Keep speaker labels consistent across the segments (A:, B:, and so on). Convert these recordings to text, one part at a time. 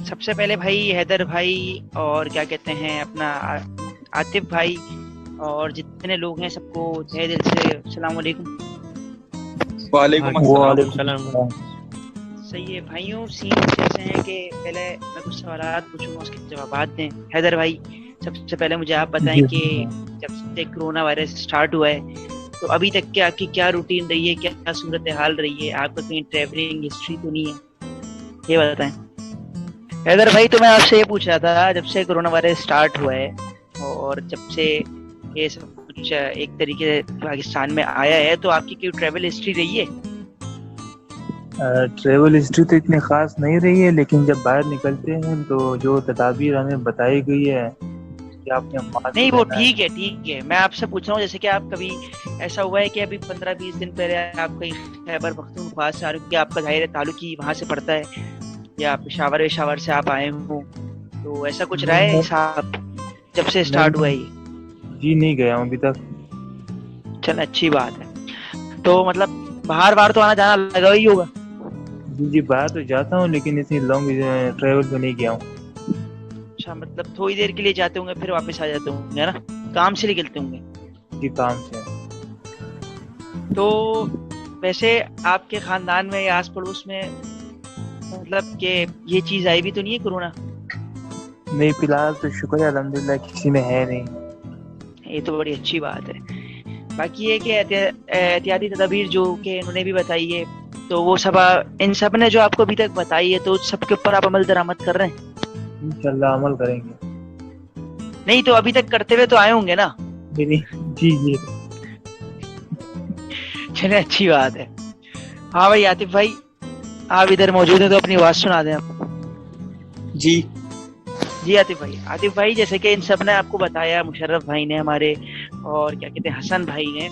A: سب سے پہلے بھائی حیدر بھائی اور کیا کہتے ہیں اپنا عاطف بھائی اور جتنے لوگ ہیں سب کو تہہ دل سے السلام علیکم.
B: وعلیکم السلام.
A: صحیح ہے بھائیوں, سین ایسے ہیں کہ پہلے میں کچھ سوالات پوچھوں گا, اس کے جوابات دیں. حیدر بھائی سب سے پہلے مجھے آپ بتائیں کہ جب سے کورونا وائرس اسٹارٹ ہوا ہے تو ابھی تک کے آپ کی کیا روٹین رہی ہے, کیا صورتحال رہی ہے, آپ کا کہیں ٹریولنگ ہسٹری تو نہیں ہے, یہ بتائیں. حیدر بھائی تو میں آپ سے یہ پوچھ رہا تھا, جب سے کورونا وائرس اسٹارٹ ہوا ہے اور جب سے یہ سب کچھ ایک طریقے سے پاکستان میں آیا ہے تو آپ کی کوئی ٹریول ہسٹری رہی ہے؟
C: ٹریول ہسٹری تو اتنی خاص نہیں رہی ہے, لیکن جب باہر نکلتے ہیں تو جو تدابیر ہمیں بتائی گئی ہے کہ آپ نے ماسک
A: نہیں وہ
C: پہنا
A: ٹھیک ہے, میں آپ سے پوچھ رہا ہوں جیسے کہ آپ کبھی ایسا ہوا ہے کہ ابھی 15-20 دن پہلے آپ کہیں خیبر پختونخوا سے کہ آپ کا ظاہر تعلق ہی وہاں سے پڑتا ہے یا پشاور سے آپ آئے ہوں, تو ایسا کچھ رہا ہے حساب جب سے اسٹارٹ ہوا ہے یہ؟
C: جی نہیں گیا ہوں ابھی تک.
A: چل اچھی بات ہے, تو مطلب باہر تو آنا جانا لگا ہی ہوگا.
C: جی باہر تو جاتا ہوں لیکن اتنی لانگ ٹریول پہ نہیں گیا ہوں.
A: اچھا, مطلب تھوڑی دیر کے لیے جاتے ہوں گے پھر واپس آ جاتے ہوں گے نا, کام سے نکلتے ہوں گے.
C: جی کام سے.
A: تو ویسے آپ کے خاندان میں یا آس پڑوس میں مطلب کہ یہ چیز آئی بھی تو نہیں ہے کورونا؟
C: نہیں فی الحال تو شکر ہے الحمد للہ کسی میں ہے نہیں.
A: یہ تو بڑی اچھی بات ہے. باقی یہ کہ احتیاطی تدابیر جو کہ انہوں نے بھی بتائی ہے تو وہ سب ان سب نے جو آپ کو ابھی تک بتائی ہے تو سب کے اوپر آپ عمل درآمد کر رہے ہیں؟
C: انشاءاللہ عمل کریں گے.
A: نہیں تو ابھی تک کرتے ہوئے تو آئے ہوں گے نا؟
C: جی
A: چلے اچھی بات ہے. ہاں بھائی عاطف بھائی آپ ادھر موجود ہیں تو اپنی آواز سنا دیں آپ.
B: جی
A: عاطف بھائی جیسے کہ ان سب نے آپ کو بتایا, مشرف بھائی نے ہمارے اور کیا کہتے ہیں حسن بھائی نے,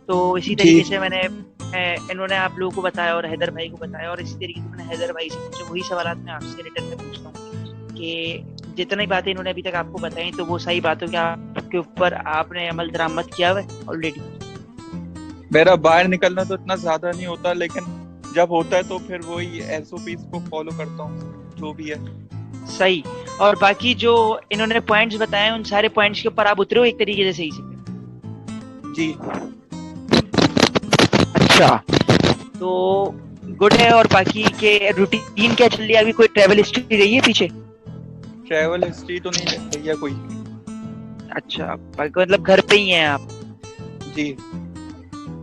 A: تو اسی
B: جی
A: طریقے سے میں نے انہوں نے آپ لوگوں کو بتایا اور حیدر بھائی کو بتایا, اور اسی طریقے سے میں نے حیدر بھائی سے پوچھا, وہی سوالات میں آپ سے ریٹرن میں پوچھتا ہوں کہ جتنی باتیں انہوں نے ابھی تک آپ کو بتائی تو وہ صحیح باتوں کے آپ کے اوپر آپ نے عمل درآمد کیا ہوا ہے آلریڈی؟
B: میرا باہر نکلنا تو اتنا زیادہ نہیں ہوتا, لیکن جب ہوتا ہے تو پھر وہی SOPs کو فالو کرتا ہوں جو بھی ہے.
A: صحیح. اور باقی جو انہوں نے پوائنٹس بتائے ان سارے پوائنٹس کے اوپر آپ اترے ہو ایک طریقے سے صحیح سے؟
B: جی
A: اچھا تو گڈ ہے. اور باقی کے روٹین کیا چل رہی ہے ابھی, کوئی ٹریول ہسٹری رہی ہے پیچھے؟
B: ٹریول ہسٹری تو نہیں رہی ہے کوئی.
A: اچھا مطلب گھر پہ ہی ہیں آپ؟
B: جی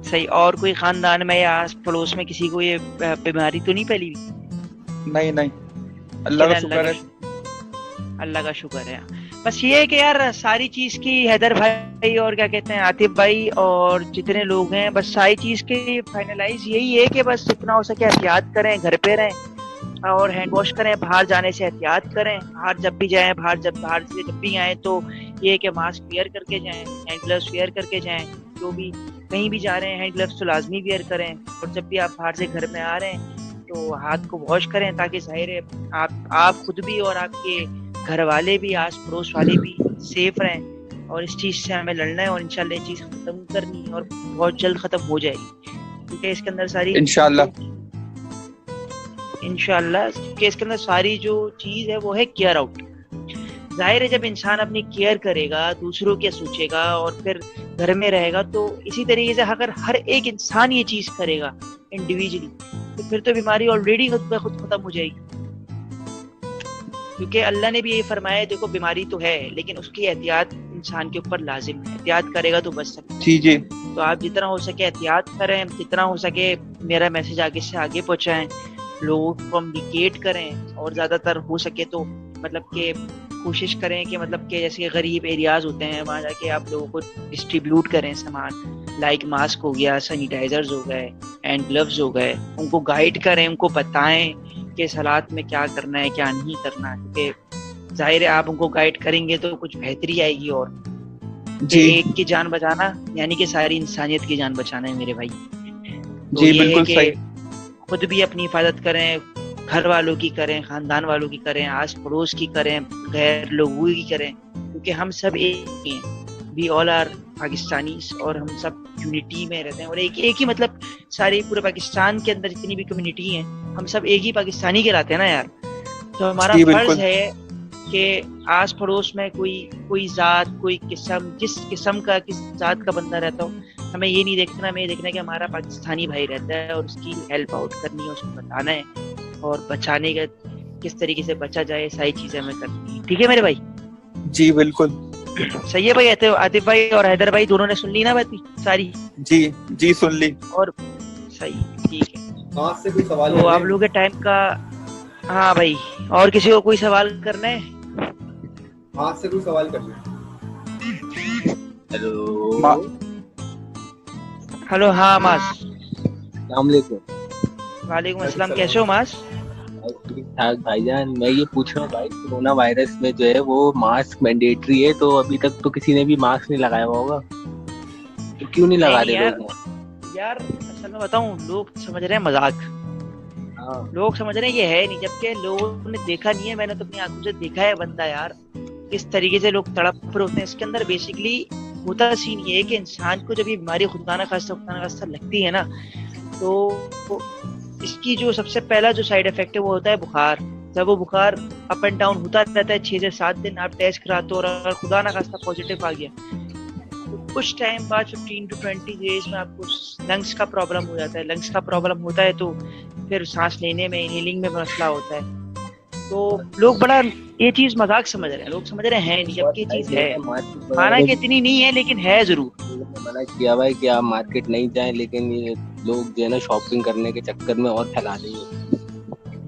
A: صحیح. اور کوئی خاندان میں یا آس پڑوس میں کسی کو یہ بیماری تو نہیں پھیلی ہوئی؟
B: نہیں اللہ
A: چلے
B: کا شکر ہے.
A: اللہ کا شکر ہے. بس یہ ہے کہ یار ساری چیز کی حیدر بھائی اور کیا کہتے ہیں عاطف بھائی اور جتنے لوگ ہیں بس ساری چیز کی فائنلائز یہی ہے کہ بس جتنا ہو سکے احتیاط کریں, گھر پہ رہیں اور ہینڈ واش کریں, باہر جانے سے احتیاط کریں, باہر جب بھی جائیں باہر سے جب بھی آئیں تو یہ کہ ماسک ویئر کر کے جائیں, ہینڈ گلوز ویئر کر کے جائیں, جو بھی کہیں بھی جا رہے ہیں ہینڈ گلوز تو لازمی ویئر کریں, اور جب بھی آپ باہر سے گھر میں آ رہے ہیں تو ہاتھ کو واش کریں تاکہ ظاہر ہے آپ خود بھی اور آپ کے گھر والے بھی آس پڑوس والے بھی سیف رہیں. اور اس چیز سے ہمیں لڑنا ہے اور انشاءاللہ یہ چیز ختم کرنی ہے اور بہت جلد ختم ہو جائے گی, کیونکہ اس کے اندر ساری
B: انشاءاللہ
A: کہ اس کے اندر ساری جو چیز ہے وہ ہے کیئر آؤٹ. ظاہر ہے جب انسان اپنی کیئر کرے گا, دوسروں کے سوچے گا اور پھر گھر میں رہے گا, تو اسی طریقے سے اگر ہر ایک انسان یہ چیز کرے گا انڈیویجلی تو پھر تو بیماری آلریڈی خود بخود ختم ہو جائے گی. کیونکہ اللہ نے بھی یہی فرمایا, دیکھو بیماری تو ہے لیکن اس کی احتیاط انسان کے اوپر لازم ہے, احتیاط کرے گا تو بچ سکتا ہے.
B: جی
A: تو آپ جتنا ہو سکے احتیاط کریں, جتنا ہو سکے میرا میسج آگے سے آگے پہنچائیں, لوگوں کو کمیونیکیٹ کریں, اور زیادہ تر ہو سکے تو مطلب کہ کوشش کریں کہ مطلب کہ جیسے غریب ایریاز ہوتے ہیں وہاں جا کے آپ لوگوں کو ڈسٹریبیوٹ کریں سامان, لائک ماسک ہو گیا, سینیٹائزرز ہو گئے, ہینڈ گلوز ہو گئے, ان کو گائیڈ کریں, ان کو بتائیں کہ اس حالات میں کیا کرنا ہے کیا نہیں کرنا, کیونکہ ظاہر ہے آپ ان کو گائیڈ کریں گے تو کچھ بہتری آئے گی. اور کہ
B: جی
A: ایک کی جان بچانا یعنی کہ ساری انسانیت کی جان بچانا ہے میرے بھائی. تو
B: جی
A: یہ ہے
B: بالکل
A: کہ
B: صحیح.
A: خود بھی اپنی حفاظت کریں, گھر والوں کی کریں, خاندان والوں کی کریں, آس پڑوس کی کریں, غیر لوگوں کی کریں, کیونکہ ہم سب ایک ہی ہیں. وی آل آر پاکستانیز, اور ہم سب یونٹی میں رہتے ہیں, اور ایک ہی مطلب سارے پورے پاکستان کے اندر جتنی بھی کمیونٹی ہیں ہم سب ایک ہی پاکستانی کہلاتے ہیں نا یار. تو ہمارا
B: جی
A: فرض
B: بالکل
A: ہے کہ آس پڑوس میں کوئی ذات، کوئی قسم، جس قسم کا کس ذات کا بندہ رہتا ہو، ہمیں یہ نہیں دیکھنا، ہمیں یہ دیکھنا ہے کہ ہمارا پاکستانی بھائی رہتا ہے اور اس کی ہیلپ آؤٹ کرنی ہے، اس کو بتانا ہے اور بچانے کا کس طریقے سے بچا جائے، ساری چیزیں ہمیں کرنی ہے. ٹھیک ہے میرے بھائی؟
B: جی بالکل
A: صحیح ہے بھائی. عاطف بھائی اور حیدر بھائی دونوں نے سن لی نا بات ساری؟
B: جی جی سن لی.
A: اور صحیح، ٹھیک ہے.
D: ہاتھ سے کوئی سوال
A: تو
D: کر
A: آپ
D: لیں.
A: لوگ کے ٹائم کا، ہاں بھائی، اور کسی کو کوئی سوال کرنا ہے؟
D: ہاتھ سے کوئی سوال کر لیں.
B: ما-
A: ہلو، ہاں ماس.
E: السلام علیکم.
A: وعلیکم السلام. کیسے ہو ماس؟
E: ٹھیک ٹھاک بھائی جان. میں یہ پوچھ رہا ہوں بھائی، کورونا وائرس میں جو ہے وہ ماسک مینڈیٹری ہے، تو ابھی تک تو کسی نے بھی ماسک نہیں لگایا ہوا ہوگا، تو کیوں نہیں لگا رہے لوگ؟
A: یار اصل میں بتاؤں، لوگ سمجھ رہے ہیں مذاق،
E: ہاں
A: لوگ سمجھ رہے ہیں یہ ہے نہیں، جبکہ لوگوں نے دیکھا نہیں ہے. میں نے تو اپنی آنکھوں سے دیکھا ہے بندہ یار کس طریقے سے لوگ تڑپ رہے ہوتے ہیں. اس کے اندر بیسکلی ہوتا سین یہ ہے کہ انسان کو جب یہ بیماری خدا نہ خواستہ لگتی ہے نا، تو اس کی جو سب سے پہلا جو سائیڈ افیکٹ ہے وہ ہوتا ہے بخار. جب وہ بخار اپ اینڈ ڈاؤن ہوتا رہتا ہے 6 سے 7 دن، آپ ٹیسٹ کراتے ہو اور اگر خدا نہ خواستہ پازیٹیو آ گیا تو کچھ ٹائم بعد 15 to 20 days میں آپ کو لنگس کا پرابلم ہو جاتا ہے. لنگس کا پرابلم ہوتا ہے تو پھر سانس لینے میں، انہیلنگ میں مسئلہ ہوتا ہے. تو لوگ بڑا یہ چیز مذاق سمجھ رہے ہیں، لوگ سمجھ رہے ہیں نہیں، جبکہ یہ چیز ہے. حالانکہ اتنی نہیں ہے لیکن ہے ضرور.
E: لوگوں نے منع کیا بھائی کہ آپ مارکیٹ نہیں جائیں، لیکن یہ لوگ جو ہے نا شاپنگ کرنے کے چکر میں اور پھیلا رہی ہے.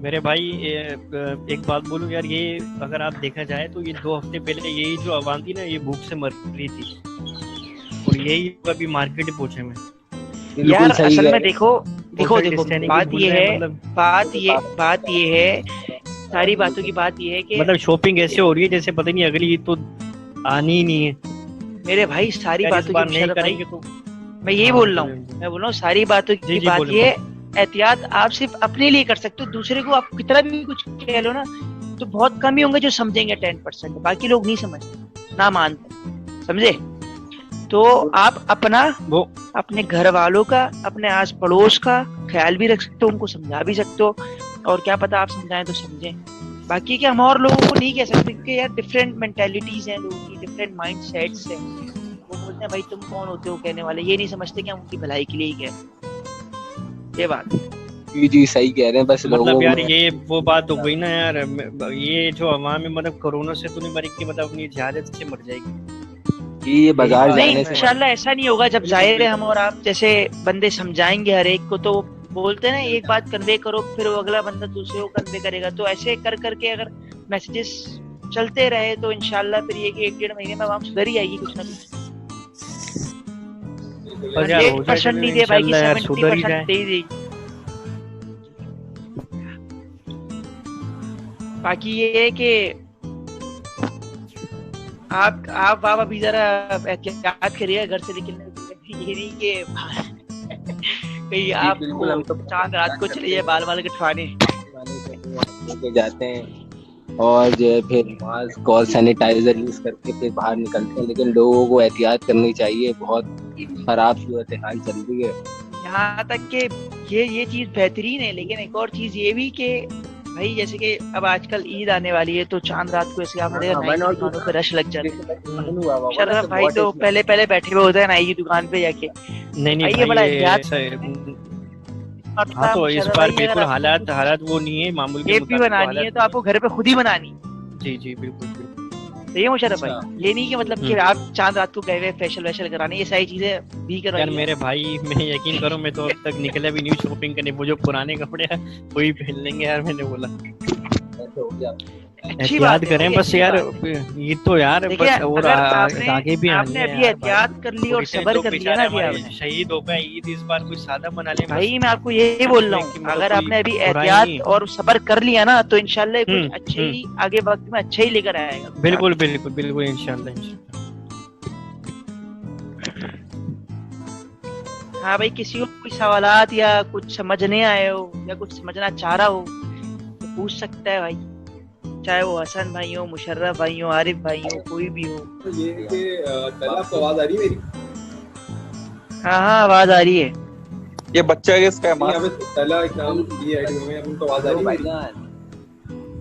F: میرے بھائی ایک بات بولوں یار، یہ اگر آپ دیکھا جائے تو یہ 2 ہفتے پہلے یہی جو عوام تھی نا، یہ بھوک سے مر رہی تھی، اور یہی ابھی مارکیٹ پہنچے میں.
A: یار
E: بالکل صحیح
A: اصل
E: کہہ
A: میں
E: رہے
A: دیکھو
F: Social distancing
A: بات
F: بھول
A: یہ
F: رہے ہیں،
A: ہے، بات یہ ہے، ساری باتوں کی بات یہ ہے کہ
F: مطلب شاپنگ ایسے ہو رہی ہے جیسے پتہ نہیں اگلی عید تو آنی ہی نہیں ہے.
A: میرے بھائی ساری
F: یار اس
A: باتوں کی
F: بار نہیں
A: مشرف
F: کریں
A: بھائی،
F: گے تو
A: میں یہی بول رہا ہوں، میں بول رہا ہوں ساری باتوں کی
F: جی
A: بات
F: بولیں.
A: یہ ہے، احتیاط آپ صرف اپنے لیے کر سکتے ہو. دوسرے کو آپ کتنا بھی کچھ کہہ لو نا تو بہت کم ہی ہوں گے جو سمجھیں گے. 10%، باقی لوگ نہیں سمجھتے، نہ مانتے، سمجھے؟ تو آپ
F: وہ
A: اپنے گھر والوں کا، اپنے آس پڑوس کا خیال بھی رکھ سکتے ہو، ان کو سمجھا بھی سکتے ہو، اور کیا پتا آپ سمجھائیں تو سمجھیں. باقی کہ ہم اور لوگوں کو نہیں کہہ سکتے کیونکہ یار ڈفرینٹ مینٹیلٹیز ہیں لوگوں کی، ڈفرینٹ مائنڈ سیٹس ہیں. وہ بولتے ہیں بھائی تم کون ہوتے ہو کہنے والے، یہ نہیں سمجھتے کہ ہم ان کی بھلائی کے لیے ہی کہتے. یہ بات
E: جی جی صحیح کہہ رہے ہیں. بس
F: مطلب
E: لوگوں
F: یار
E: میں
F: یہ وہ بات ہو گئی نا یار، یہ جو عوام ہے مطلب کورونا سے تو نہیں مرے گی، مطلب اپنی جہالت سے مر جائے گی.
E: یہ بازار
F: بات ہے.
A: نہیں،
E: جانے سے
A: انشاءاللہ ایسا نہیں ہوگا. جب
F: بالکل
A: ظاہر ہے
F: بالکل.
A: ہم اور آپ جیسے بندے سمجھائیں گے ہر ایک کو، تو بولتے ہیں نا ایک بات کنوے کرو پھر وہ اگلا بندہ دوسرے کو کنوے کرے گا. تو ایسے کر کر کے اگر میسیجز چلتے رہے تو انشاءاللہ پھر یہ کہ 1-1.5 مہینے میں عوام سدھر ہی آئے گی کچھ نہ کچھ.
F: بس یار ہو جائے
A: 100%
F: چلو
A: نہیں دے پائے گی،
F: انشاءاللہ یار سدھر ہی
A: 70%
F: جائے.
A: دے ہی دے گی. باقی یہ ہے کہ آپ ابھی ذرا احتیاط کریے گھر سے نکلنے سے. یہ نہیں کہ کہیں
E: جی
A: آپ
E: بالکل.
A: کو
E: ہم تو
A: چاند رات کو چلے جائے بال کٹوانے.
E: لے کے جاتے ہیں اور جو ہے پھر ماسک اور سینیٹائزر یوز کر کے پھر باہر نکلتے ہیں، لیکن لوگوں کو احتیاط کرنی چاہیے. بہت خراب صورتحال چل رہی ہے.
A: یہاں تک کہ یہ چیز بہترین ہے، لیکن ایک اور چیز یہ بھی کہ بھائی جیسے کہ اب آج کل عید آنے والی ہے تو چاند رات کو ایسے آپ نے دیکھا نائی کی دکانوں پہ رش لگ جاتا ہے. شرف بھائی تو پہلے بیٹھے ہوئے ہوتے ہیں نائی کی دکان پہ جا کے.
F: نہیں
A: آئیے
F: بھائی
A: بڑا احتیاط
F: ایسا ہے. ہاں
A: کرتا
F: تو اس
A: مشرف
F: بار
A: بھائی، اگر
F: بالکل
A: آپ کو
F: حالات وہ نہیں ہے معمول کے
A: کیپ بھی
F: مطابق، تو
A: بنانی ہے
F: حالات
A: تو آپ کو گھر پہ خود ہی بنانی.
F: جی جی بالکل بالکل.
A: صحیح ہے مشرف بھائی، یہ نہیں کہ مطلب کہ آپ چاند رات کو گئے ہوئے فیشل ویشل کرانے، یہ ساری چیزیں بھی
F: یار
A: کروائیے.
F: میرے بھائی میں یقین کروں، میں تو اب تک نکلا بھی نہیں شاپنگ کرنے. وہ جو پرانے کپڑے ہیں وہی پہن لیں گے یار. میں نے بولا
A: اچھی
F: احتیاط
A: بات ہے
F: کریں
A: بھائی،
F: بس
A: اچھی
F: یار.
A: بات ہے.
F: یہ تو یار
A: دیکھیے
F: بس، اور
A: اگر
F: آگے بھی
A: آپ
F: آنی
A: نے
F: ہے
A: ابھی
F: یار بھائی.
A: احتیاط کر لی
F: اور
A: اور
F: اتنے
A: صبر
F: تو
A: کر لیا
F: بیچارے
A: نا ابھی
F: ہمارے
A: آپ نے،
F: شہید ہو گئے. عید اس بار کوئی سادہ منا لیں بس.
A: بھائی میں آپ کو یہی بول رہا ہوں،
F: مطلب
A: اگر آپ
F: کوئی
A: نے ابھی
F: برائی
A: احتیاط
F: نہیں.
A: اور صبر کر لیا نا تو انشاءاللہ کچھ اچھے ہی آگے وقت میں اچھا ہی لے کر آئے گا.
F: بالکل بالکل بالکل انشاءاللہ.
A: ہاں بھائی، کسی کو کوئی سوالات یا کچھ سمجھ نہیں آئے ہو یا کچھ سمجھنا چاہ رہا ہو تو پوچھ سکتا ہے بھائی، چاہے وہ حسن بھائی ہو، مشرف بھائی ہو، عارف بھائی ہو، کوئی بھی ہو.
D: یہ کہ پہلے آپ کو آواز آ رہی ہے میری؟
A: ہاں آواز آ رہی ہے.
B: یہ بچہ کس کا ہے؟
D: یہاں پہ پہلا اکرام یہ ایڈ ہوئے ہیں، ان کو آواز آ رہی ہے
E: بھائی
D: میری؟
E: جان